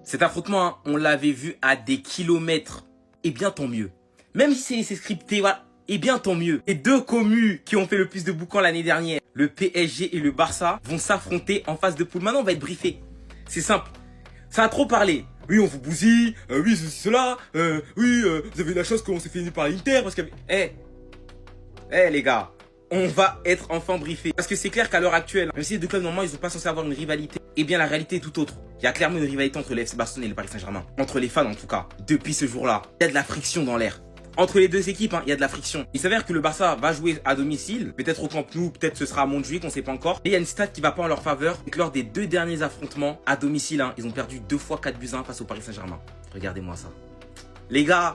Cet affrontement, hein, on l'avait vu à des kilomètres. Et bien tant mieux. Même si c'est scripté, voilà. Et bien tant mieux. Les deux commus qui ont fait le plus de boucans l'année dernière, le PSG et le Barça, vont s'affronter en phase de poule. Maintenant, on va être briefé. C'est simple. Ça a trop parlé. Oui, on vous bousille. Oui, ceci, cela. Oui, vous avez eu la chance qu'on s'est fini par l'Inter. Parce que... les gars. On va être enfin briefé. Parce que c'est clair qu'à l'heure actuelle, même si les deux clubs, normalement, ils sont pas censés avoir une rivalité. Eh bien, la réalité est tout autre. Il y a clairement une rivalité entre le FC Barcelone et le Paris Saint-Germain. Entre les fans, en tout cas. Depuis ce jour-là, il y a de la friction dans l'air. Entre les deux équipes, hein, il y a de la friction. Il s'avère que le Barça va jouer à domicile. Peut-être au Camp Nou, peut-être ce sera à Montjuïc, on sait pas encore. Et il y a une stat qui va pas en leur faveur. C'est que lors des deux derniers affrontements à domicile, hein, ils ont perdu 2 fois 4 buts à 1 face au Paris Saint-Germain. Regardez-moi ça. Les gars,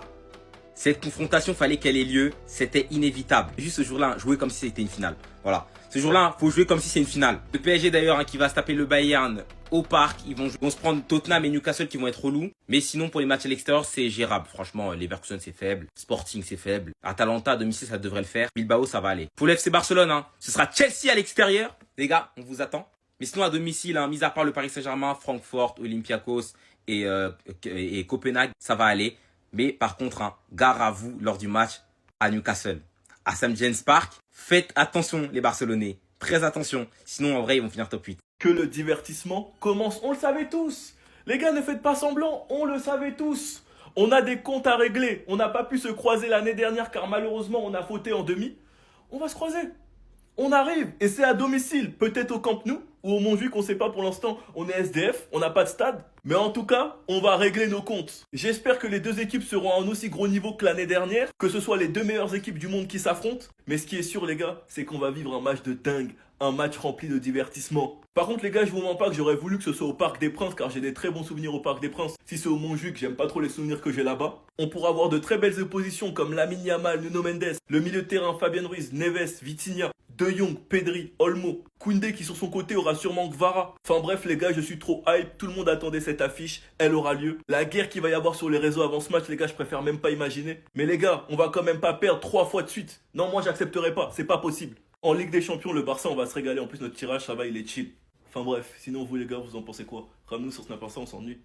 cette confrontation, fallait qu'elle ait lieu. C'était inévitable. Juste ce jour-là, jouer comme si c'était une finale. Voilà. Ce jour-là, faut jouer comme si c'est une finale. Le PSG d'ailleurs, hein, qui va se taper le Bayern au parc. Ils vont se prendre Tottenham et Newcastle qui vont être relous. Mais sinon, pour les matchs à l'extérieur, c'est gérable. Franchement, Leverkusen, c'est faible. Sporting, c'est faible. Atalanta, à domicile, ça devrait le faire. Bilbao, ça va aller. Pour le FC Barcelone, hein, ce sera Chelsea à l'extérieur. Les gars, on vous attend. Mais sinon, à domicile, hein, mis à part le Paris Saint-Germain, Francfort, Olympiakos et Copenhague, ça va aller. Mais par contre, hein, gare à vous lors du match à Newcastle, à St. James Park. Faites attention les Barcelonais, très attention, sinon en vrai ils vont finir top 8. Que le divertissement commence, on le savait tous. Les gars, ne faites pas semblant, on le savait tous. On a des comptes à régler, on n'a pas pu se croiser l'année dernière car malheureusement on a fauté en demi. On va se croiser. On arrive et c'est à domicile, peut-être au Camp Nou ou au Montjuïc, on ne sait pas pour l'instant, on est SDF, on n'a pas de stade. Mais en tout cas, on va régler nos comptes. J'espère que les deux équipes seront à un aussi gros niveau que l'année dernière, que ce soit les deux meilleures équipes du monde qui s'affrontent. Mais ce qui est sûr les gars, c'est qu'on va vivre un match de dingue, un match rempli de divertissement. Par contre les gars, je vous mens pas que j'aurais voulu que ce soit au Parc des Princes car j'ai des très bons souvenirs au Parc des Princes. Si c'est au Montjuïc, j'aime pas trop les souvenirs que j'ai là-bas. On pourra avoir de très belles oppositions comme Lamine Yamal, Nuno Mendes, le milieu de terrain Fabien Ruiz, Neves, Vitinha, De Jong, Pedri, Olmo, Koundé qui sur son côté aura sûrement Gvara. Enfin bref les gars, je suis trop hype, tout le monde attendait cette affiche, elle aura lieu. La guerre qu'il va y avoir sur les réseaux avant ce match les gars, je préfère même pas imaginer. Mais les gars, on va quand même pas perdre 3 fois de suite. Non, moi j'accepterai pas, c'est pas possible. En Ligue des Champions, le Barça, on va se régaler. En plus, notre tirage, ça va, il est chill. Enfin bref, sinon vous les gars, vous en pensez quoi? Ramenez-nous sur Snap Insta, on s'ennuie.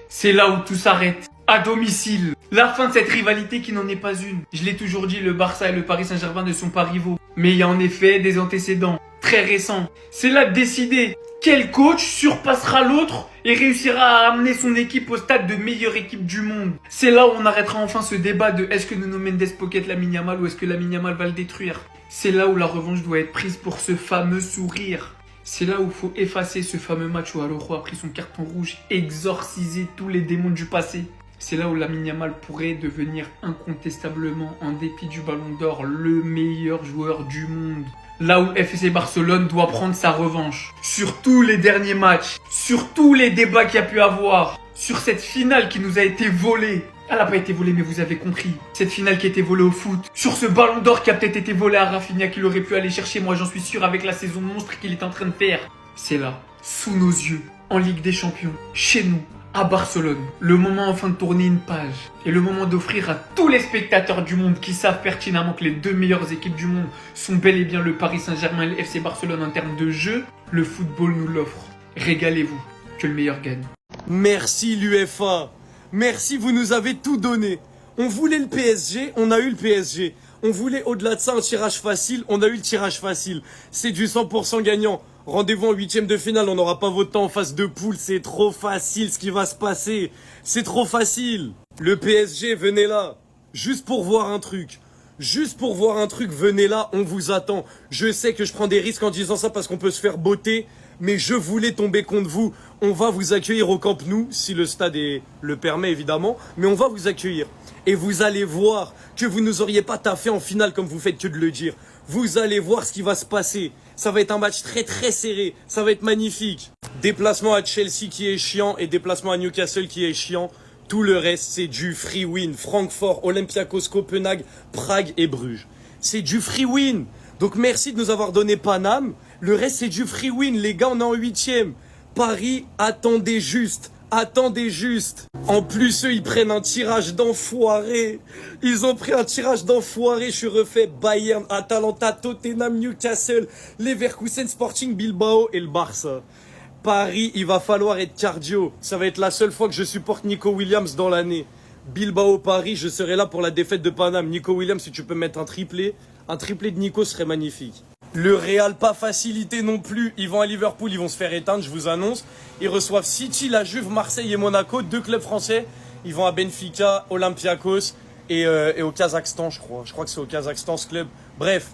C'est là où tout s'arrête, à domicile. La fin de cette rivalité qui n'en est pas une. Je l'ai toujours dit, le Barça et le Paris Saint-Germain ne sont pas rivaux. Mais il y a en effet des antécédents très récents. C'est là de décider quel coach surpassera l'autre et réussira à amener son équipe au stade de meilleure équipe du monde. C'est là où on arrêtera enfin ce débat de est-ce que Nuno Mendes pocket Lamine Yamal ou est-ce que Lamine Yamal va le détruire. C'est là où la revanche doit être prise pour ce fameux sourire. C'est là où il faut effacer ce fameux match où Araujo a pris son carton rouge, exorciser tous les démons du passé. C'est là où Lamine Yamal pourrait devenir incontestablement, en dépit du Ballon d'Or, le meilleur joueur du monde. Là où FC Barcelone doit prendre sa revanche. Sur tous les derniers matchs, sur tous les débats qu'il y a pu avoir, sur cette finale qui nous a été volée. Elle n'a pas été volée, mais vous avez compris. Cette finale qui a été volée au foot. Sur ce Ballon d'Or qui a peut-être été volé à Rafinha, qu'il aurait pu aller chercher, moi j'en suis sûr, avec la saison monstre qu'il est en train de faire. C'est là, sous nos yeux, en Ligue des Champions, chez nous, à Barcelone. Le moment enfin de tourner une page. Et le moment d'offrir à tous les spectateurs du monde qui savent pertinemment que les deux meilleures équipes du monde sont bel et bien le Paris Saint-Germain et le FC Barcelone en termes de jeu. Le football nous l'offre. Régalez-vous, que le meilleur gagne. Merci l'UEFA. Merci, vous nous avez tout donné. On voulait le PSG, on a eu le PSG. On voulait au-delà de ça un tirage facile, on a eu le tirage facile. C'est du 100% gagnant. Rendez-vous en 8e de finale, on n'aura pas votre temps en phase de poule. C'est trop facile ce qui va se passer. C'est trop facile. Le PSG, venez là. Juste pour voir un truc. Juste pour voir un truc, venez là, on vous attend. Je sais que je prends des risques en disant ça parce qu'on peut se faire botter. Mais je voulais tomber contre vous. On va vous accueillir au Camp Nou, si le stade le permet évidemment. Mais on va vous accueillir. Et vous allez voir que vous nous auriez pas taffé en finale comme vous faites que de le dire. Vous allez voir ce qui va se passer. Ça va être un match très très serré. Ça va être magnifique. Déplacement à Chelsea qui est chiant et déplacement à Newcastle qui est chiant. Tout le reste, c'est du free win. Francfort, Olympiakos, Copenhague, Prague et Bruges. C'est du free win. Donc merci de nous avoir donné Paname. Le reste, c'est du free win. Les gars, on est en 8e. Paris, attendez juste. Attendez juste. En plus, eux, ils prennent un tirage d'enfoiré. Ils ont pris un tirage d'enfoiré. Je suis refait Bayern, Atalanta, Tottenham, Newcastle, Leverkusen, Sporting, Bilbao et le Barça. Paris, il va falloir être cardio. Ça va être la seule fois que je supporte Nico Williams dans l'année. Bilbao-Paris, je serai là pour la défaite de Paname. Nico Williams, si tu peux mettre un triplé de Nico serait magnifique. Le Real, pas facilité non plus. Ils vont à Liverpool, ils vont se faire éteindre, je vous annonce. Ils reçoivent City, la Juve, Marseille et Monaco, 2 clubs français. Ils vont à Benfica, Olympiakos et au Kazakhstan, je crois. Je crois que c'est au Kazakhstan, ce club. Bref,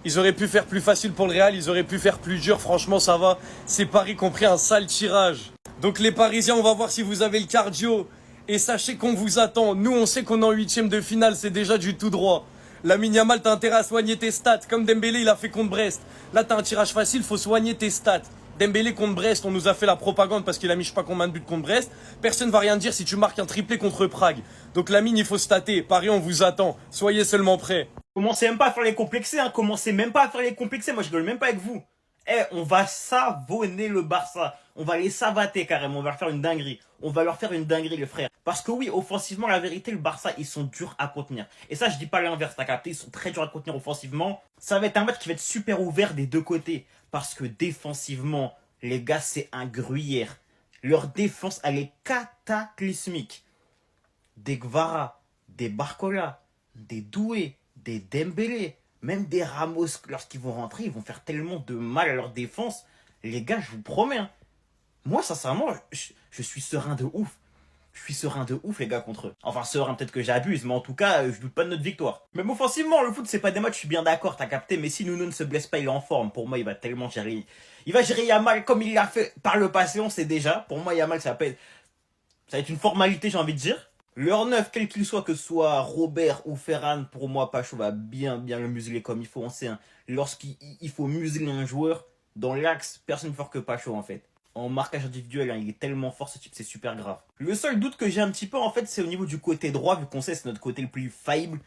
ils auraient pu faire plus facile pour le Real, ils auraient pu faire plus dur. Franchement, ça va. C'est Paris qui ont pris un sale tirage. Donc les Parisiens, on va voir si vous avez le cardio. Et sachez qu'on vous attend. Nous, on sait qu'on est en 8e de finale, c'est déjà du tout droit. Lamine Yamal, t'as intérêt à soigner tes stats. Comme Dembélé, il a fait contre Brest. Là, t'as un tirage facile, faut soigner tes stats. Dembélé contre Brest, on nous a fait la propagande parce qu'il a mis je sais pas combien de buts contre Brest. Personne va rien dire si tu marques un triplé contre Prague. Donc Lamine, il faut stater. Paris, on vous attend. Soyez seulement prêts. Commencez même pas à faire les complexés, hein. Commencez même pas à faire les complexés. Moi, je gueule même pas avec vous. On va savonner le Barça. On va les savater carrément. On va leur faire une dinguerie. On va leur faire une dinguerie, les frères. Parce que oui, offensivement, la vérité, le Barça, ils sont durs à contenir. Et ça, je dis pas l'inverse, t'as capté. Ils sont très durs à contenir offensivement. Ça va être un match qui va être super ouvert des deux côtés. Parce que défensivement, les gars, c'est un gruyère. Leur défense, elle est cataclysmique. Des Gvara, des Barcola, des Doué, des Dembélé, même des Ramos, lorsqu'ils vont rentrer, ils vont faire tellement de mal à leur défense. Les gars, je vous promets, hein. Moi, sincèrement, je suis serein de ouf. Je suis serein de ouf, les gars, contre eux. Enfin, serein, peut-être que j'abuse, mais en tout cas, je doute pas de notre victoire. Même offensivement, le foot, c'est pas des matchs, je suis bien d'accord, t'as capté. Mais si Nuno ne se blesse pas, il est en forme. Pour moi, il va tellement gérer. Il va gérer Yamal comme il l'a fait par le passé, on sait déjà. Pour moi, Yamal, ça va être une formalité, j'ai envie de dire. Leur neuf, quel qu'il soit, que ce soit Robert ou Ferran, pour moi, Pacho va bien le museler comme il faut. On sait, hein, lorsqu'il faut museler un joueur, dans l'axe, personne plus fort que Pacho, en fait. En marquage individuel, hein, il est tellement fort, ce type, c'est super grave. Le seul doute que j'ai un petit peu, en fait, c'est au niveau du côté droit, vu qu'on sait c'est notre côté le plus faillible.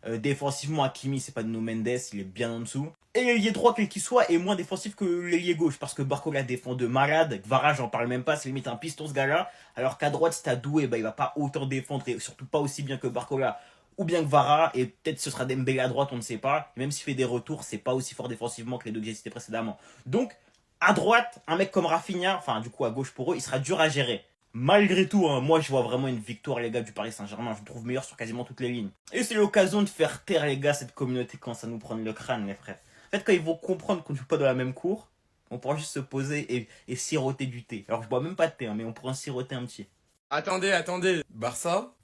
Défensivement, Hakimi, c'est pas de Nuno Mendes, il est bien en dessous. Et l'ailier droit, quel qu'il soit, est moins défensif que l'ailier gauche, parce que Barcola défend de malade, Gvara, j'en parle même pas, c'est limite un piston ce gars-là. Alors qu'à droite, si t'as Doué, bah, il va pas autant défendre, et surtout pas aussi bien que Barcola, ou bien que Gvara, et peut-être ce sera Dembélé à droite, on ne sait pas. Et même s'il fait des retours, c'est pas aussi fort défensivement que les deux que j'ai cités précédemment. Donc, à droite, un mec comme Rafinha, enfin du coup à gauche pour eux, il sera dur à gérer. Malgré tout, hein, moi je vois vraiment une victoire, les gars, du Paris Saint-Germain. Je le trouve meilleur sur quasiment toutes les lignes. Et c'est l'occasion de faire taire, les gars, cette communauté quand ça nous prend le crâne, les frères. En fait, quand ils vont comprendre qu'on ne joue pas dans la même cour, on pourra juste se poser et siroter du thé. Alors je bois même pas de thé, hein, mais on pourra en siroter un petit. Attendez. Barça,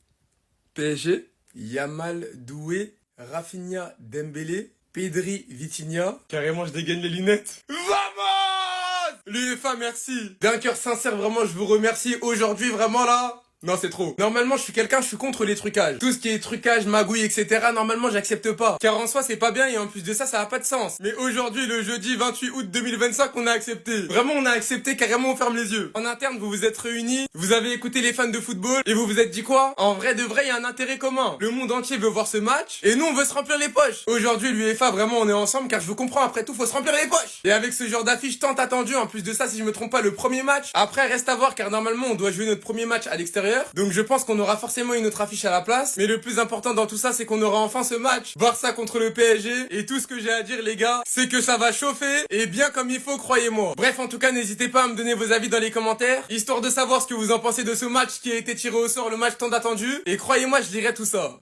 PSG, Yamal, Doué, Rafinha, Dembélé, Pedri, Vitinha. Carrément, je dégaine les lunettes. Vamos! L'UEFA, merci. D'un cœur sincère, vraiment, je vous remercie. Aujourd'hui, vraiment, là... Non, c'est trop. Normalement, je suis contre les trucages. Tout ce qui est trucage, magouille, etc., normalement, j'accepte pas. Car en soi, c'est pas bien et en plus de ça, ça a pas de sens. Mais aujourd'hui, le jeudi 28 août 2025, on a accepté. Vraiment, on a accepté, carrément, on ferme les yeux. En interne, vous vous êtes réunis, vous avez écouté les fans de football et vous vous êtes dit quoi? En vrai de vrai, il y a un intérêt commun. Le monde entier veut voir ce match et nous, on veut se remplir les poches. Aujourd'hui, l'UEFA, vraiment, on est ensemble car je vous comprends, après tout, faut se remplir les poches. Et avec ce genre d'affiche tant attendu, en plus de ça, si je me trompe pas, le premier match, après, reste à voir car normalement, on doit jouer notre premier match à l'extérieur. Donc je pense qu'on aura forcément une autre affiche à la place. Mais le plus important dans tout ça, c'est qu'on aura enfin ce match. Barça contre le PSG. Et tout ce que j'ai à dire, les gars, c'est que ça va chauffer. Et bien comme il faut, croyez-moi. Bref, en tout cas, n'hésitez pas à me donner vos avis dans les commentaires. Histoire de savoir ce que vous en pensez de ce match qui a été tiré au sort, le match tant attendu. Et croyez-moi, je dirai tout ça.